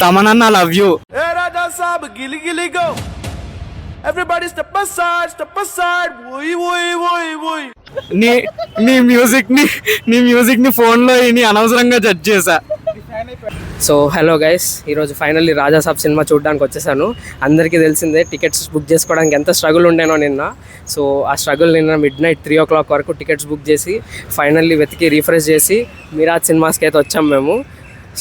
తమనన్న love you. నీ music ని phone లో అనవసరంగా జడ్జ్ చేశా. సో హలో గైస్, ఈరోజు ఫైనల్లీ రాజాసాబ్ సినిమా చూడడానికి వచ్చేసాను. అందరికీ తెలిసిందే టికెట్స్ బుక్ చేసుకోవడానికి ఎంత స్ట్రగుల్ ఉండేనో నిన్న. సో ఆ స్ట్రగుల్ నిన్న midnight 3 o'clock వరకు టికెట్స్ బుక్ చేసి ఫైనల్లీ వెతికి రీఫ్రెష్ చేసి మిరాజ్ సినిమాస్కి అయితే వచ్చాం మేము.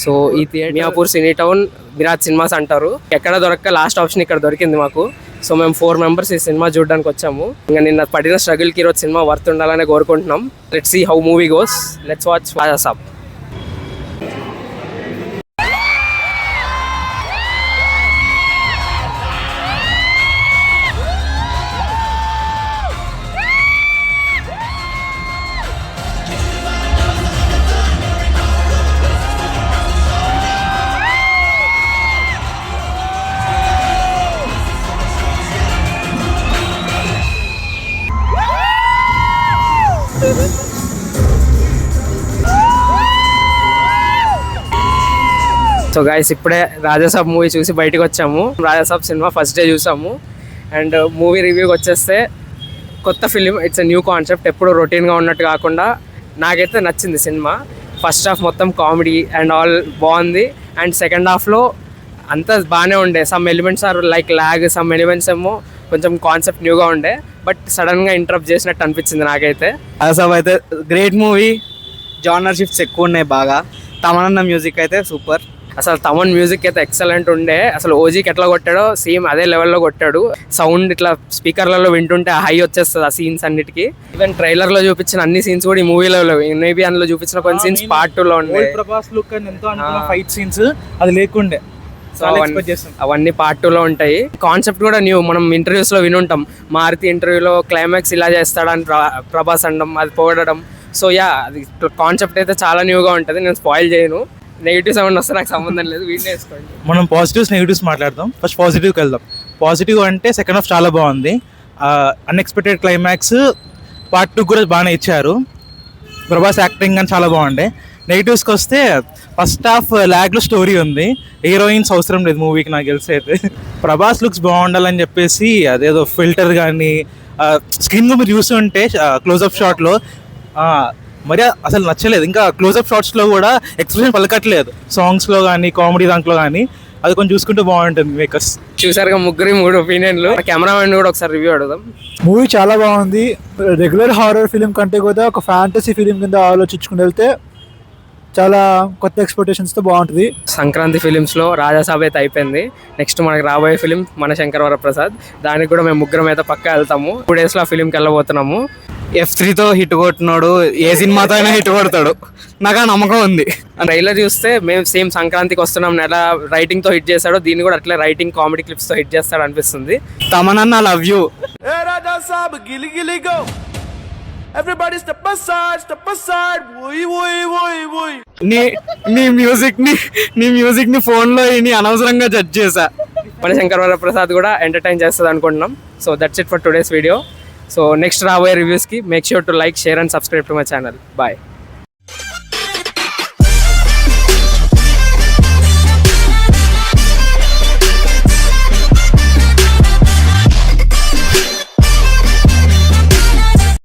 సో ఈ థియేటర్ మియాపూర్ సినీ టౌన్ మిరాజ్ సినిమాస్ అంటారు. ఎక్కడ దొరక్క లాస్ట్ ఆప్షన్ ఇక్కడ దొరికింది మాకు. సో మేము 4 members ఈ సినిమా చూడడానికి వచ్చాము. ఇంకా నిన్న పడిన స్ట్రగుల్కి ఈరోజు సినిమా వర్త్ ఉండాలని కోరుకుంటున్నాం. Let's see how movie goes. Let's watch Rajasaab. So guys, ఇప్పుడే రాజాసాబ్ మూవీ చూసి బయటకు వచ్చాము. రాజాసాబ్ సినిమా ఫస్ట్ డే చూసాము. అండ్ మూవీ రివ్యూకి వచ్చేస్తే కొత్త film, it's a new concept. ఎప్పుడు రొటీన్గా ఉన్నట్టు కాకుండా నాకైతే నచ్చింది సినిమా. ఫస్ట్ హాఫ్ మొత్తం కామెడీ అండ్ ఆల్ బాగుంది. అండ్ సెకండ్ హాఫ్లో అంతా బాగానే ఉండే. Some elements are like lag, some elements ఏమో కొంచెం కాన్సెప్ట్ న్యూగా ఉండే. బట్ సడన్గా ఇంటరప్ట్ చేసినట్టు అనిపించింది నాకైతే. రాజాసాబ్ అయితే గ్రేట్ మూవీ. జానర్ షిఫ్ట్స్ ఎక్కువ ఉన్నాయి బాగా. తమనన్న మ్యూజిక్ అయితే సూపర్. అసలు తమన్ మ్యూజిక్ అయితే ఎక్సలెంట్ ఉండే. అసలు ఓజీకి ఎట్లా కొట్టాడో సేమ్ అదే లెవెల్లో కొట్టాడు. సౌండ్ ఇట్లా స్పీకర్లలో వింటుంటే హై వచ్చేస్తుంది ఆ సీన్స్ అన్నిటికీ. ఈవెన్ ట్రైలర్లో చూపించిన అన్ని సీన్స్ కూడా ఈ మూవీలో లేవు. మేబీ అందులో చూపించిన కొన్ని సీన్స్ పార్ట్ 2లో ఉన్నాయి. ప్రభాస్ లుక్ అని ఎంతో ఫైట్ సీన్స్ అది లేకుండే. సో అవన్నీ పార్ట్ 2లో ఉంటాయి. కాన్సెప్ట్ కూడా న్యూ. మనం ఇంటర్వ్యూస్లో వినుంటాం, మారుతి ఇంటర్వ్యూలో క్లైమాక్స్ ఇలా చేస్తాడని ప్రభాస్ అనడం, అది పొగడడం. సో యా, అది కాన్సెప్ట్ అయితే చాలా న్యూగా ఉంటుంది. నేను స్పాయిల్ చేయను. నెగిటివ్స్ ఏమన్నా వస్తే నాకు సంబంధం లేదు, వీడియో వేసుకోండి. మనం పాజిటివ్స్ నెగిటివ్స్ మాట్లాడదాం. ఫస్ట్ పాజిటివ్కి వెళ్దాం. పాజిటివ్ అంటే సెకండ్ హాఫ్ చాలా బాగుంది. Unexpected climax. పార్ట్ 2 కూడా బాగానే ఇచ్చారు. ప్రభాస్ యాక్టింగ్ కానీ చాలా బాగుండే. నెగిటివ్స్కి వస్తే ఫస్ట్ హాఫ్ ల్యాగ్లో స్టోరీ ఉంది. హీరోయిన్స్ అవసరం లేదు మూవీకి నాకు తెలిసి అయితే. ప్రభాస్ లుక్స్ బాగుండాలని చెప్పేసి అదేదో ఫిల్టర్ కానీ స్క్రీన్లో మీరు చూస్తుంటే క్లోజ్అప్ షాట్లో మరి అసలు నచ్చలేదు. ఇంకా క్లోజ్అప్ షాట్స్లో కూడా ఎక్స్ప్రెషన్ పలకట్లేదు. సాంగ్స్లో కానీ కామెడీ దాంట్లో కానీ అది కొంచెం చూసుకుంటే బాగుంటుంది. మేకర్స్ చూసారుగా ముగ్గురు 3 ఒపీనియన్లు. కెమెరామెన్ కూడా ఒకసారి రివ్యూ అడుగుదాం. మూవీ చాలా బాగుంది. రెగ్యులర్ హారర్ ఫిలిం కంటే కూడా ఒక ఫ్యాంటసీ ఫిలిం కింద ఆలోచించుకుని వెళ్తే చాలా కొత్త ఎక్స్పెక్టేషన్స్తో బాగుంటుంది. సంక్రాంతి ఫిలిమ్స్లో రాజాసాబ్ అయితే అయిపోయింది. నెక్స్ట్ మనకి రాబోయే ఫిలిం మన శంకర్ వరప్రసాద్. దానికి కూడా మేము ముగ్గురం అయితే పక్కా వెళ్తాము. 2 daysలో ఆ ఫిలింకి వెళ్ళబోతున్నాము. F3తో హిట్ కొట్టినాడు, ఏ సినిమాతో అయినా హిట్ కొడతాడు, నాకు ఆ నమ్మకం ఉంది. ట్రైలర్ చూస్తే మేము సేమ్ సంక్రాంతికి వస్తున్నాం ఎలా రైటింగ్తో హిట్ చేస్తాడో దీన్ని కూడా అట్లే రైటింగ్ కామెడీ క్లిప్స్తో హిట్ చేస్తాడు అనిపిస్తుంది. తమనన్న లవ్ యూ. నీ మ్యూజిక్ ని ఫోన్ లో అనవసరంగా జడ్జ్ చేశా. మన శంకర్ వరప్రసాద్ కూడా ఎంటర్టైన్ చేస్తుంది అనుకుంటున్నాం. So that's it for today's video. So next రాబోయే రివ్యూస్కి make sure to like, share and subscribe to my channel. Bye.